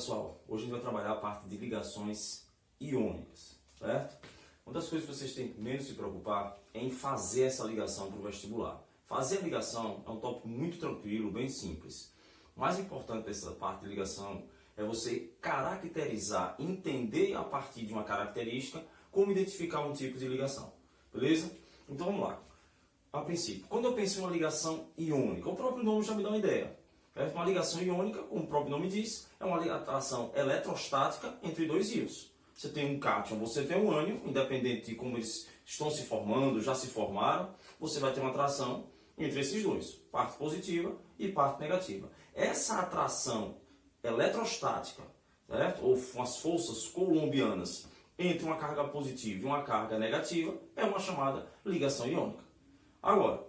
pessoal, hoje a gente vai trabalhar a parte de ligações iônicas, certo? Uma das coisas que vocês têm que menos se preocupar é em fazer essa ligação para o vestibular. Fazer a ligação é um tópico muito tranquilo, bem simples. O mais importante dessa parte de ligação é você caracterizar, entender a partir de uma característica como identificar um tipo de ligação, beleza? Então vamos lá. A princípio, quando eu penso em uma ligação iônica, o próprio nome já me dá uma ideia. Uma ligação iônica, como o próprio nome diz, é uma atração eletrostática entre dois íons. Você tem um cátion, você tem um ânion, independente de como eles estão se formando, já se formaram, você vai ter uma atração entre esses dois, parte positiva e parte negativa. Essa atração eletrostática, certo? Ou as forças coulombianas entre uma carga positiva e uma carga negativa, é uma chamada ligação iônica. Agora,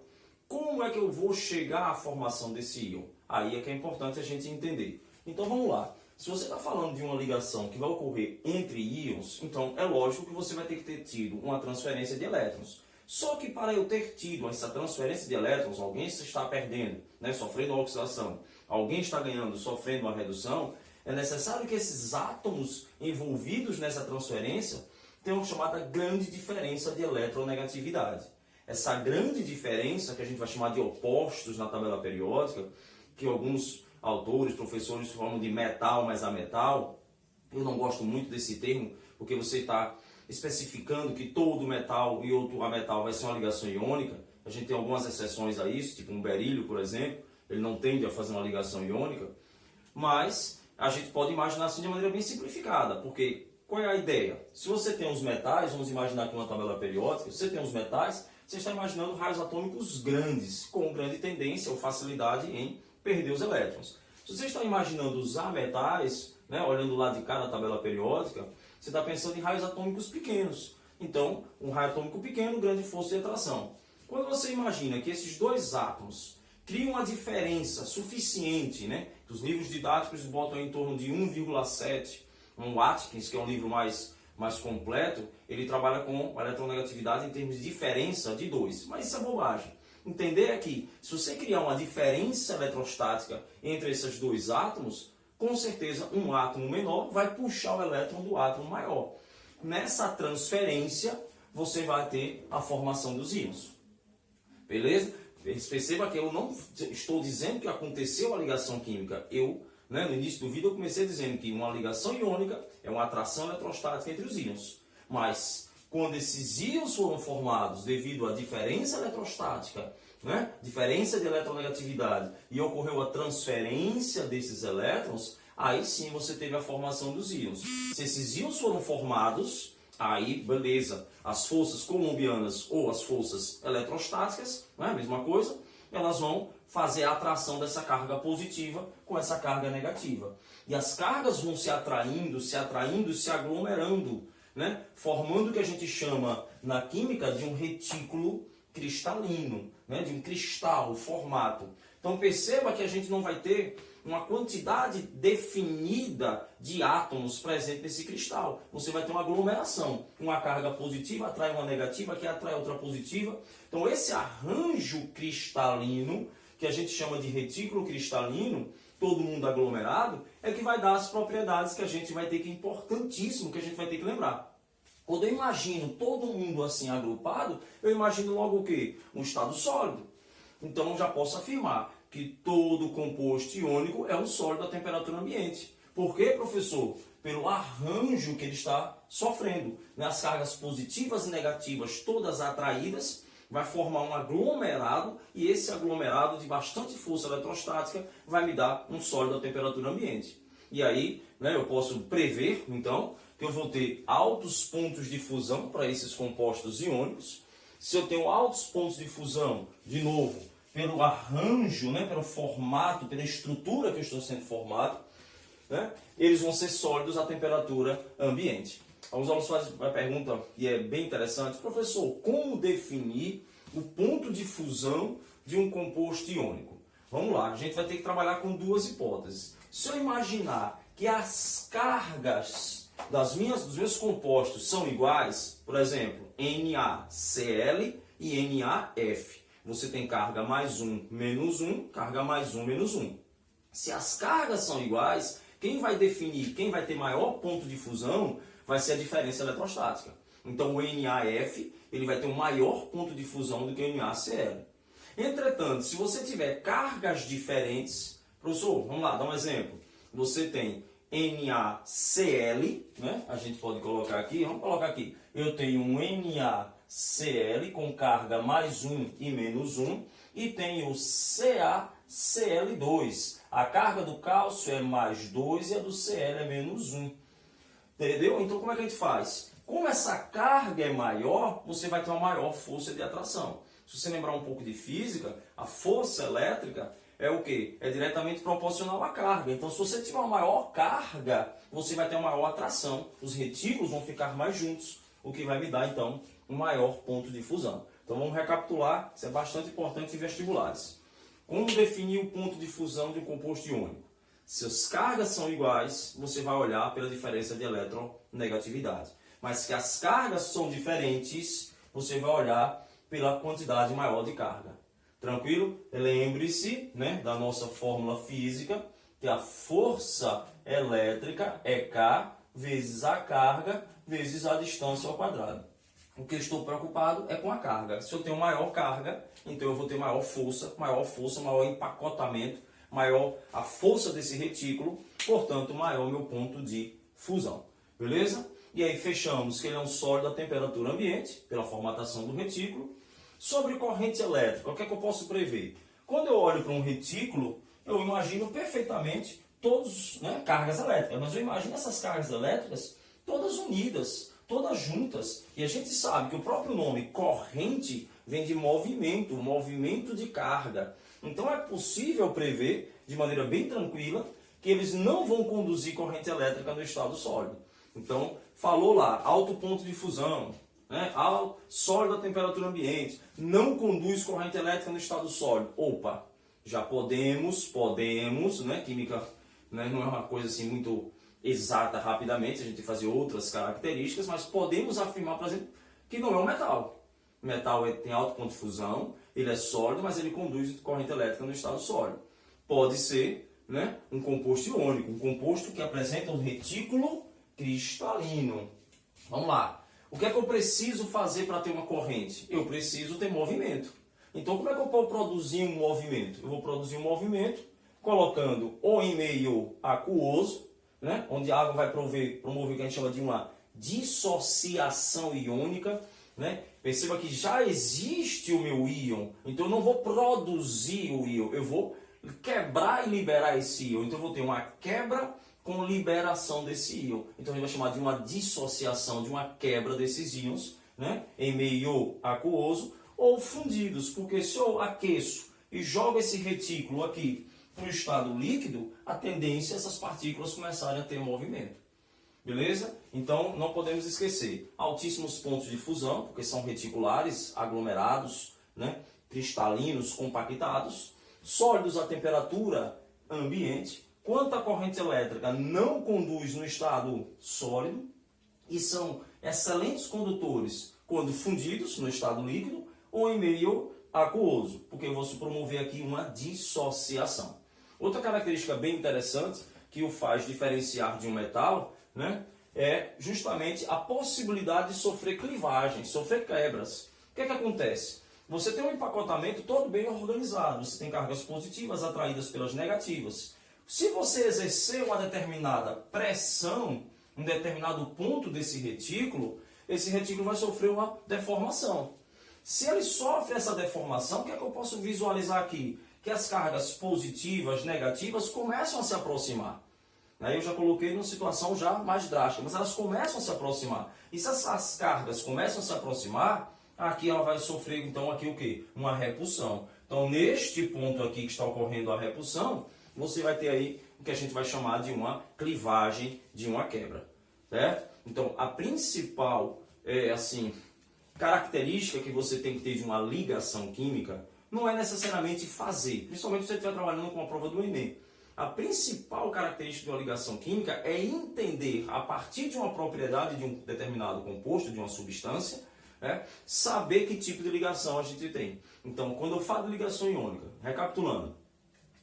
como é que eu vou chegar à formação desse íon? Aí é que é importante a gente entender. Então vamos lá. Se você está falando de uma ligação que vai ocorrer entre íons, então é lógico que você vai ter que ter tido uma transferência de elétrons. Só que para eu ter tido essa transferência de elétrons, alguém está perdendo, sofrendo uma oxidação, alguém está ganhando, sofrendo uma redução, é necessário que esses átomos envolvidos nessa transferência tenham uma chamada grande diferença de eletronegatividade. Essa grande diferença, que a gente vai chamar de opostos na tabela periódica, que alguns autores, professores falam de metal mais ametal, eu não gosto muito desse termo, porque você está especificando que todo metal e outro ametal vai ser uma ligação iônica. A gente tem algumas exceções a isso, tipo um berílio, por exemplo, ele não tende a fazer uma ligação iônica, mas a gente pode imaginar assim de maneira bem simplificada, porque qual é a ideia? Se você tem os metais, vamos imaginar aqui uma tabela periódica, você tem os metais, você está imaginando raios atômicos grandes, com grande tendência ou facilidade em perder os elétrons. Se você está imaginando os ametais, olhando lá de cá na tabela periódica, você está pensando em raios atômicos pequenos. Então, um raio atômico pequeno, grande força de atração. Quando você imagina que esses dois átomos criam uma diferença suficiente, que os livros didáticos botam em torno de 1,7, um Watkins, que é um livro mais completo, ele trabalha com a eletronegatividade em termos de diferença de 2. Mas isso é bobagem. Entender é que, se você criar uma diferença eletrostática entre esses dois átomos, com certeza um átomo menor vai puxar o elétron do átomo maior. Nessa transferência, você vai ter a formação dos íons. Beleza? Perceba que eu não estou dizendo que aconteceu a ligação química. No início do vídeo, eu comecei dizendo que uma ligação iônica é uma atração eletrostática entre os íons. Mas, quando esses íons foram formados devido à diferença eletrostática, diferença de eletronegatividade, e ocorreu a transferência desses elétrons, aí sim você teve a formação dos íons. Se esses íons foram formados, aí beleza, as forças coulombianas ou as forças eletrostáticas, a mesma coisa, elas vão fazer a atração dessa carga positiva com essa carga negativa. E as cargas vão se atraindo, se aglomerando, formando o que a gente chama na química de um retículo cristalino, de um cristal, o formato. Então perceba que a gente não vai ter uma quantidade definida de átomos presentes nesse cristal. Você vai ter uma aglomeração. Uma carga positiva atrai uma negativa, que atrai outra positiva. Então esse arranjo cristalino, que a gente chama de retículo cristalino, todo mundo aglomerado, é que vai dar as propriedades que a gente vai ter que, importantíssimo, que a gente vai ter que lembrar. Quando eu imagino todo mundo assim agrupado, eu imagino logo o quê? Um estado sólido. Então eu já posso afirmar que todo composto iônico é um sólido a temperatura ambiente. Por quê, professor? Pelo arranjo que ele está sofrendo. As cargas positivas e negativas todas atraídas, vai formar um aglomerado, e esse aglomerado de bastante força eletrostática vai me dar um sólido a temperatura ambiente. E aí, eu posso prever, então, que eu vou ter altos pontos de fusão para esses compostos iônicos. Se eu tenho altos pontos de fusão, de novo, pelo arranjo, pelo formato, pela estrutura que eu estou sendo formado, eles vão ser sólidos à temperatura ambiente. Alguns alunos fazem uma pergunta que é bem interessante. Professor, como definir o ponto de fusão de um composto iônico? Vamos lá, a gente vai ter que trabalhar com duas hipóteses. Se eu imaginar que as cargas dos meus compostos são iguais, por exemplo, NaCl e NaF. Você tem carga mais 1, menos 1, carga mais 1, menos 1. Se as cargas são iguais, Quem vai definir, quem vai ter maior ponto de fusão, vai ser a diferença eletrostática. Então o NaF ele vai ter um maior ponto de fusão do que o NaCl. Entretanto, se você tiver cargas diferentes, professor, vamos lá, dá um exemplo. Você tem NaCl, né? A gente pode colocar aqui, vamos colocar aqui. Eu tenho um NaCl com carga mais 1 e menos 1 e tenho o CaCl2. A carga do cálcio é mais 2 e a do Cl é menos 1. Entendeu? Então como é que a gente faz? Como essa carga é maior, você vai ter uma maior força de atração. Se você lembrar um pouco de física, a força elétrica é o quê? É diretamente proporcional à carga. Então, se você tiver uma maior carga, você vai ter uma maior atração. Os retículos vão ficar mais juntos, o que vai me dar, então, um maior ponto de fusão. Então, vamos recapitular. Isso é bastante importante em vestibulares. Como definir o ponto de fusão de um composto iônico? Se as cargas são iguais, você vai olhar pela diferença de eletronegatividade. Mas se as cargas são diferentes, você vai olhar pela quantidade maior de carga. Tranquilo? Lembre-se, né, da nossa fórmula física, que a força elétrica é K vezes a carga vezes a distância ao quadrado. O que eu estou preocupado é com a carga. Se eu tenho maior carga, então eu vou ter maior força, maior empacotamento, maior a força desse retículo, portanto, maior meu ponto de fusão. Beleza? E aí fechamos que ele é um sólido a temperatura ambiente, pela formatação do retículo. Sobre corrente elétrica, o que é que eu posso prever? Quando eu olho para um retículo, eu imagino perfeitamente todas, né, cargas elétricas, mas eu imagino essas cargas elétricas todas unidas, todas juntas. E a gente sabe que o próprio nome corrente vem de movimento, movimento de carga. Então é possível prever, de maneira bem tranquila, que eles não vão conduzir corrente elétrica no estado sólido. Então, falou lá, alto ponto de fusão, né? Sólido a temperatura ambiente, não conduz corrente elétrica no estado sólido. Opa, já podemos, né? Química, né? Não é uma coisa assim muito exata rapidamente, a gente tem que fazer outras características, mas podemos afirmar, por exemplo, que não é um metal. O metal tem alto ponto de fusão, ele é sólido, mas ele conduz corrente elétrica no estado sólido. Pode ser, né, um composto iônico, um composto que apresenta um retículo cristalino. Vamos lá. O que é que eu preciso fazer para ter uma corrente? Eu preciso ter movimento. Então, como é que eu vou produzir um movimento? Eu vou produzir um movimento colocando ou em meio aquoso, né, onde a água vai promover o que a gente chama de uma dissociação iônica. Né? Perceba que já existe o meu íon, então eu não vou produzir o íon, eu vou quebrar e liberar esse íon. Então eu vou ter uma quebra com liberação desse íon. Então a gente vai chamar de uma dissociação, de uma quebra desses íons, né, em meio aquoso, ou fundidos, porque se eu aqueço e jogo esse retículo aqui para o estado líquido, a tendência é essas partículas começarem a ter movimento. Beleza? Então não podemos esquecer, altíssimos pontos de fusão, porque são reticulares, aglomerados, né, cristalinos, compactados, sólidos a temperatura ambiente, quanto a corrente elétrica não conduz no estado sólido e são excelentes condutores quando fundidos no estado líquido ou em meio aquoso, porque eu vou promover aqui uma dissociação. Outra característica bem interessante que o faz diferenciar de um metal, né, é justamente a possibilidade de sofrer clivagens, sofrer quebras. O que é que acontece? Você tem um empacotamento todo bem organizado, você tem cargas positivas atraídas pelas negativas. Se você exercer uma determinada pressão, um determinado ponto desse retículo, esse retículo vai sofrer uma deformação. Se ele sofre essa deformação, o que é que eu posso visualizar aqui? Que as cargas positivas, negativas começam a se aproximar. Aí eu já coloquei numa situação já mais drástica, mas elas começam a se aproximar. E se essas cargas começam a se aproximar, aqui ela vai sofrer então aqui o quê? Uma repulsão. Então neste ponto aqui que está ocorrendo a repulsão, você vai ter aí o que a gente vai chamar de uma clivagem, de uma quebra. Certo? Então a principal característica que você tem que ter de uma ligação química não é necessariamente fazer, principalmente se você estiver trabalhando com a prova do Enem. A principal característica de uma ligação química é entender, a partir de uma propriedade de um determinado composto, de uma substância, né, saber que tipo de ligação a gente tem. Então, quando eu falo de ligação iônica, recapitulando,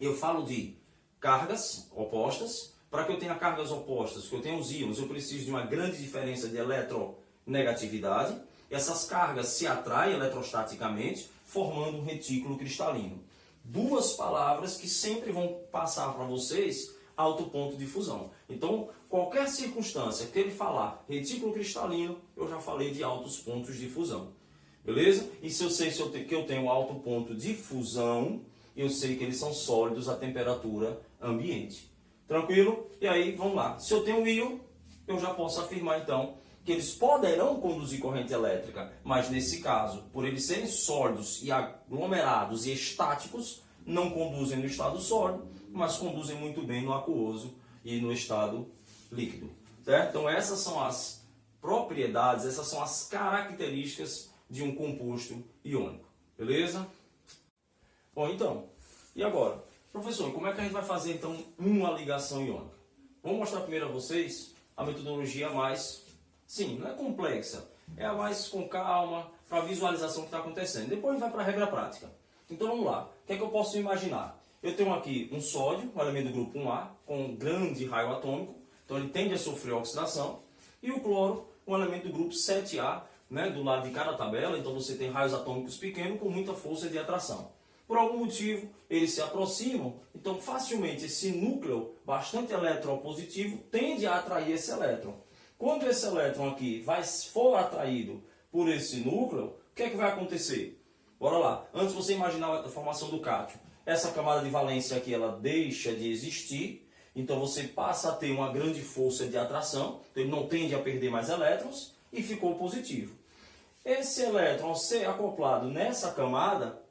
eu falo de cargas opostas, Para que eu tenha cargas opostas, que eu tenha os íons, eu preciso de uma grande diferença de eletronegatividade. Essas cargas se atraem eletrostaticamente, formando um retículo cristalino. Duas palavras que sempre vão passar para vocês alto ponto de fusão. Então, qualquer circunstância que ele falar retículo cristalino, eu já falei de altos pontos de fusão. Beleza? E se eu sei que eu tenho alto ponto de fusão, eu sei que eles são sólidos a temperatura ambiente. Tranquilo? E aí, vamos lá. Se eu tenho íon, eu já posso afirmar então que eles poderão conduzir corrente elétrica, mas nesse caso, por eles serem sólidos e aglomerados e estáticos, não conduzem no estado sólido, mas conduzem muito bem no aquoso e no estado líquido. Certo? Então essas são as propriedades, essas são as características de um composto iônico. Beleza? Bom, então, e agora? Professor, como é que a gente vai fazer então uma ligação iônica? Vou mostrar primeiro a vocês a metodologia mais, sim, não é complexa, é a mais com calma, para a visualização que está acontecendo. Depois a gente vai para a regra prática. Então vamos lá, o que é que eu posso imaginar? Eu tenho aqui um sódio, um elemento do grupo 1A, com um grande raio atômico, então ele tende a sofrer oxidação, e o cloro, um elemento do grupo 7A, né, do lado de cada tabela, então você tem raios atômicos pequenos com muita força de atração. Por algum motivo, eles se aproximam, então facilmente esse núcleo bastante eletropositivo tende a atrair esse elétron. Quando esse elétron aqui for atraído por esse núcleo, o que é que vai acontecer? Bora lá. Antes você imaginar a formação do cátion. Essa camada de valência aqui, ela deixa de existir, então você passa a ter uma grande força de atração, então ele não tende a perder mais elétrons, e ficou positivo. Esse elétron, ao ser acoplado nessa camada,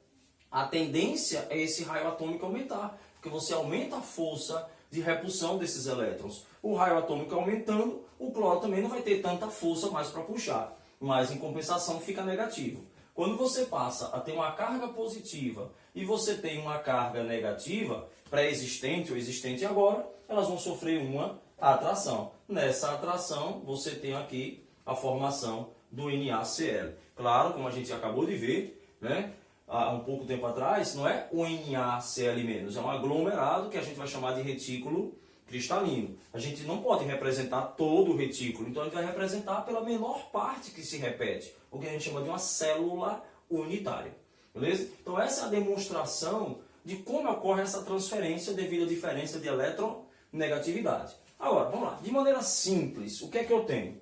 a tendência é esse raio atômico aumentar, porque você aumenta a força de repulsão desses elétrons. O raio atômico aumentando, o cloro também não vai ter tanta força mais para puxar, mas em compensação fica negativo. Quando você passa a ter uma carga positiva e você tem uma carga negativa, pré-existente ou existente agora, elas vão sofrer uma atração. Nessa atração, você tem aqui a formação do NaCl. Claro, como a gente acabou de ver, né? Há um pouco tempo atrás, não é o NaCl-, é um aglomerado que a gente vai chamar de retículo cristalino. A gente não pode representar todo o retículo, então a gente vai representar pela menor parte que se repete, o que a gente chama de uma célula unitária. Beleza? Então essa é a demonstração de como ocorre essa transferência devido à diferença de eletronegatividade. Agora, vamos lá. De maneira simples, o que é que eu tenho?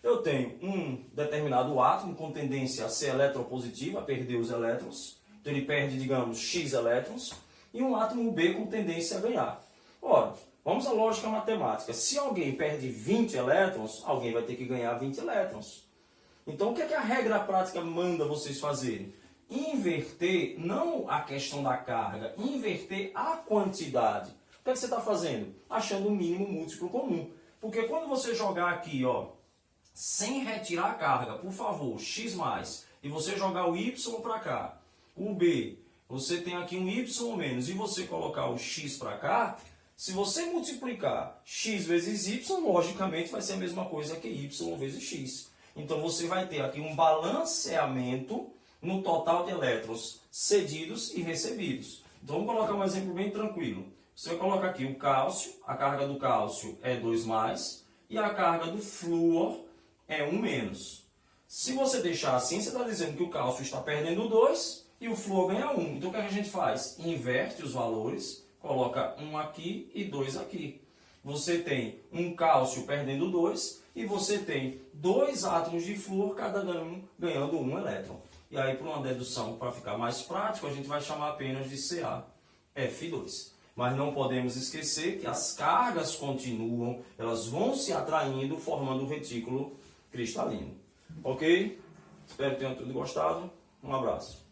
Eu tenho um determinado átomo com tendência a ser eletropositivo, a perder os elétrons. Então ele perde, digamos, X elétrons. E um átomo B com tendência a ganhar. Ora, vamos à lógica matemática. Se alguém perde 20 elétrons, alguém vai ter que ganhar 20 elétrons. Então o que é que a regra prática manda vocês fazerem? Inverter, não a questão da carga, inverter a quantidade. O que é que você está fazendo? Achando o mínimo múltiplo comum. Porque quando você jogar aqui, ó, sem retirar a carga, por favor, x mais, e você jogar o y para cá, o b, você tem aqui um y menos, e você colocar o x para cá, se você multiplicar x vezes y, logicamente vai ser a mesma coisa que y vezes x. Então você vai ter aqui um balanceamento no total de elétrons cedidos e recebidos. Então vamos colocar um exemplo bem tranquilo. Você coloca aqui o cálcio, a carga do cálcio é 2+, e a carga do flúor é 1-. Se você deixar assim, você está dizendo que o cálcio está perdendo 2 e o flúor ganha 1. Então o que a gente faz? Inverte os valores, coloca 1 aqui e 2 aqui. Você tem um cálcio perdendo 2 e você tem 2 átomos de flúor, cada um ganhando 1 elétron. E aí, por uma dedução, para ficar mais prático, a gente vai chamar apenas de CaF2. Mas não podemos esquecer que as cargas continuam, elas vão se atraindo, formando o retículo cristalino. Ok? Espero que tenham tudo gostado. Um abraço.